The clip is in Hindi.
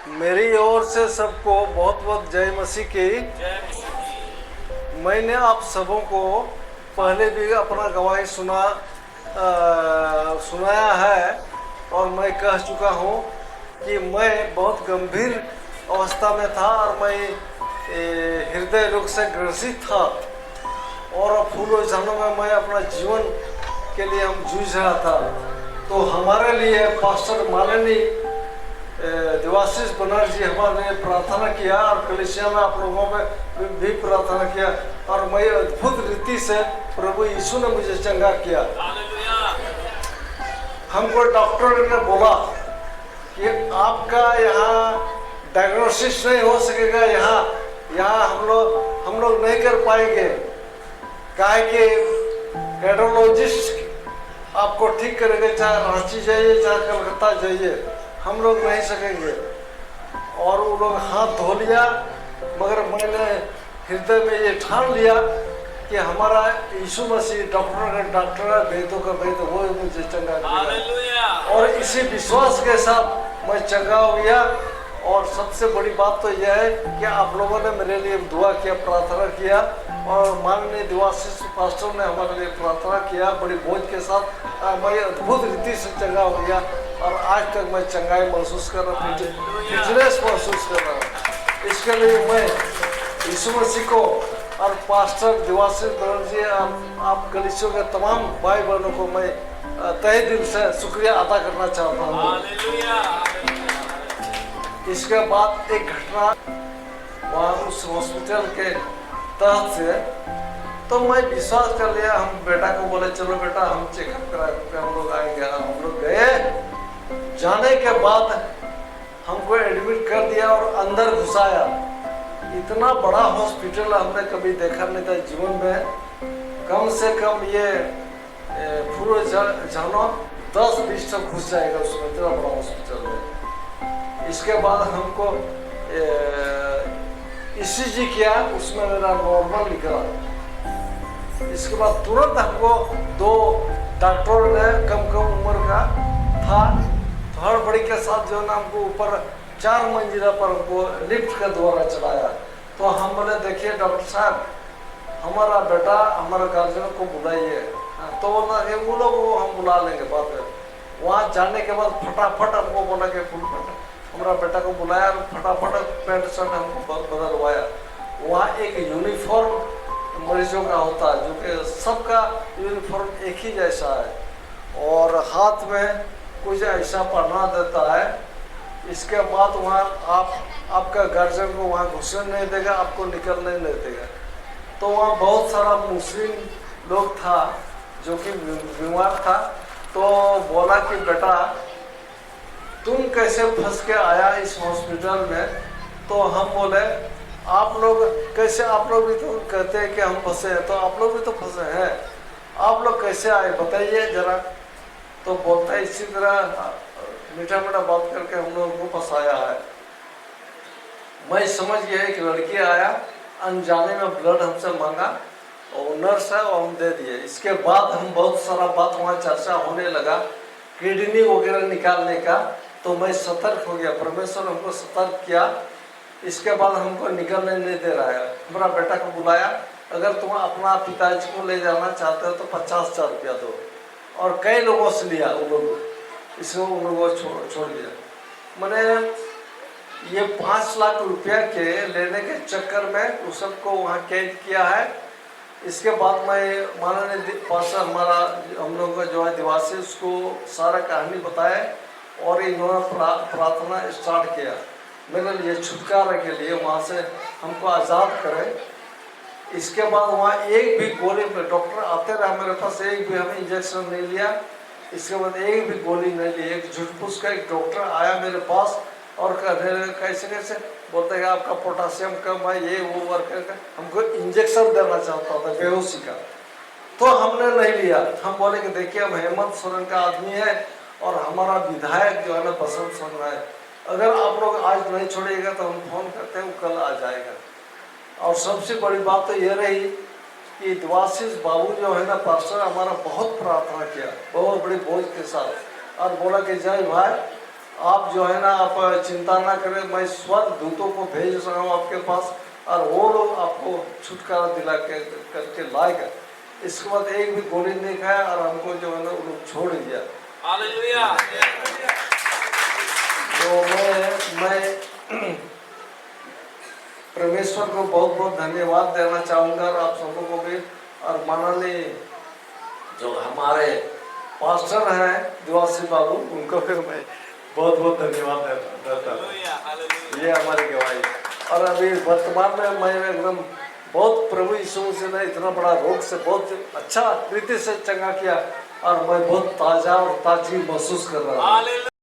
मेरी ओर से सबको बहुत बहुत जय मसीह की। मैंने आप सबों को पहले भी अपना गवाही सुनाया है और मैं कह चुका हूँ कि मैं बहुत गंभीर अवस्था में था और मैं हृदय रोग से ग्रसित था और फूल उलझनों में मैं अपना जीवन के लिए हम जूझ रहा था। तो हमारे लिए पास्टर माननीय देवाशीष बनर्जी हमारे लिए प्रार्थना किया और कलीसिया में आप लोगों में भी प्रार्थना किया और मैं अद्भुत रीति से प्रभु यीशु ने मुझे चंगा किया। हमको डॉक्टर ने बोला कि आपका यहाँ डायग्नोसिस नहीं हो सकेगा, यहाँ हम लोग नहीं कर पाएंगे, काहे कि कार्डियोलॉजिस्ट आपको ठीक करेंगे, चाहे रांची जाइए चाहे कलकत्ता जाइए, हम लोग नहीं सकेंगे। और वो लोग हाथ धो लिया, मगर मैंने हृदय में ये ठान लिया कि हमारा यीशु मसीह डॉक्टर है, वेदों का वेद, वो मुझे चंगा किया और इसी विश्वास के साथ मैं चंगा हो गया। और सबसे बड़ी बात तो यह है कि आप लोगों ने मेरे लिए दुआ किया, प्रार्थना किया और माननीय देवाशीष पास्टर ने हमारे लिए प्रार्थना किया बड़ी बोझ के साथ। मैं अद्भुत रीति से चंगा हो गया और आज तक मैं चंगाई महसूस कर रहा हूँ, फिटनेस महसूस कर रहा हूँ। इसके लिए मैं यीशु मसीह को और पास्टर देवाशीष बनर्जी, आप कलीसियों के तमाम भाई बहनों को मैं तहे दिल से शुक्रिया अदा करना चाहता हूँ। इसके बाद एक घटना वहाँ उस हॉस्पिटल के तहत से, तो मैं विश्वास कर लिया। हम बेटा को बोले चलो बेटा हम चेकअप करा, हम लोग आएंगे। हम लोग गए, जाने के बाद हमको एडमिट कर दिया और अंदर घुसाया। इतना बड़ा हॉस्पिटल हमने कभी देखा नहीं था जीवन में। कम से कम ये पूरे जानो 10-20 तक घुस जाएगा उसमें, इतना बड़ा हॉस्पिटल है। इसके बाद हमको ECG किया, उसमें मेरा नॉर्मल निकला। इसके बाद तुरंत हमको 2 डॉक्टरों ने कम उम्र का था, हड़बड़ी के साथ जो है ना हमको ऊपर 4 मंजिला पर हमको लिफ्ट के द्वारा चलाया। तो हम बोले देखिए डॉक्टर साहब, हमारा बेटा हमारे गार्जियन को बुलाइए। तो बोला वो लोग हम बुला लेंगे बाद में। वहाँ जाने के बाद फटाफट हमको बोला कि फुल हमारा बेटा को बुलाया और फटाफट पैंट शर्ट हमको बदलवाया। वहाँ एक यूनिफॉर्म मरीजों का होता है, जो कि सबका यूनिफॉर्म एक ही जैसा है और हाथ में कुछ ऐसा पहना देता है। इसके बाद वहाँ आपका गार्जियन को वहाँ घुसने नहीं देगा, आपको निकलने नहीं देगा। तो वहाँ बहुत सारा मुस्लिम लोग था जो कि बीमार था। तो बोला कि बेटा तुम कैसे फंस के आया इस हॉस्पिटल में। तो हम बोले आप लोग कैसे, आप लोग भी तो कहते हैं कि हम फंसे हैं, तो आप लोग भी तो फंसे हैं, आप लोग कैसे आए बताइए जरा। तो बोलता है इसी तरह मीठा मीठा बात करके हम लोगों को फंसाया है। मैं समझ गया एक लड़की आया, अनजाने में ब्लड हमसे मांगा और नर्स है और हम दे दिए। इसके बाद हम बहुत सारा बात वहाँ चर्चा होने लगा किडनी वगैरह निकालने का। तो मैं सतर्क हो गया, परमेश्वर हमको सतर्क किया। इसके बाद हमको निकलने नहीं दे रहा है। हमारा बेटा को बुलाया, अगर तुम अपना पिताजी को ले जाना चाहते हो तो 50,000 रुपया दो। और कई लोगों से लिया उन लोगों, इसको उन लोगों को छोड़ दिया। मैंने ये 5 लाख रुपया के लेने के चक्कर में उस सबको वहाँ कैद किया है। इसके बाद मैं माननीय पास्टर हमारा हम लोग का जो है दिवासी, उसको सारा कहानी बताया और इन्होंने प्रार्थना स्टार्ट किया मेरे लिए छुटकारे के लिए, वहाँ से हमको आज़ाद करें। इसके बाद वहाँ एक भी गोली में डॉक्टर आते रहे मेरे पास, एक भी हमें इंजेक्शन नहीं लिया। इसके बाद एक भी गोली नहीं ली। एक झुटपुस का एक डॉक्टर आया मेरे पास और कैसे बोलते हैं आपका पोटासियम कम है, ये वो वर्क हमको इंजेक्शन देना चाहता था बेहोशी का। तो हमने नहीं लिया। हम बोले कि देखिए हम हेमंत सोरेन का आदमी है और हमारा विधायक जो है ना पसंद सुन रहा है, अगर आप लोग आज नहीं छोड़िएगा तो हम फोन करते हैं, वो कल आ जाएगा। और सबसे बड़ी बात तो ये रही कि देवाशीष बाबू जो है ना पास्टर, हमारा बहुत प्रार्थना किया बहुत बड़ी बोझ के साथ और बोला कि जय भाई आप आप जो है ना आप चिंता ना करें, मैं स्वयं दूतों को भेज रहा हूँ आपके पास और वो लोग आपको छुटकारा दिला के करके लाएगा। इसके बाद एक भी गोली नहीं खाया और हमको जो है ना वो लोग छोड़ दिया। हालेलुया। तो मैं परमेश्वर को बहुत बहुत धन्यवाद देना चाहूँगा और आप सबों को भी, और माननीय जो हमारे पास्टर हैं दिवासी बाबू, उनको फिर मैं बहुत बहुत धन्यवाद देता हूँ। ये हमारी गवाही। और अभी वर्तमान में मैं एकदम बहुत प्रभु यीशु मसीह ने इतना बड़ा रोग से बहुत अच्छा रीति से चंगा किया और मैं बहुत ताजा और ताजगी महसूस कर रहा हूँ।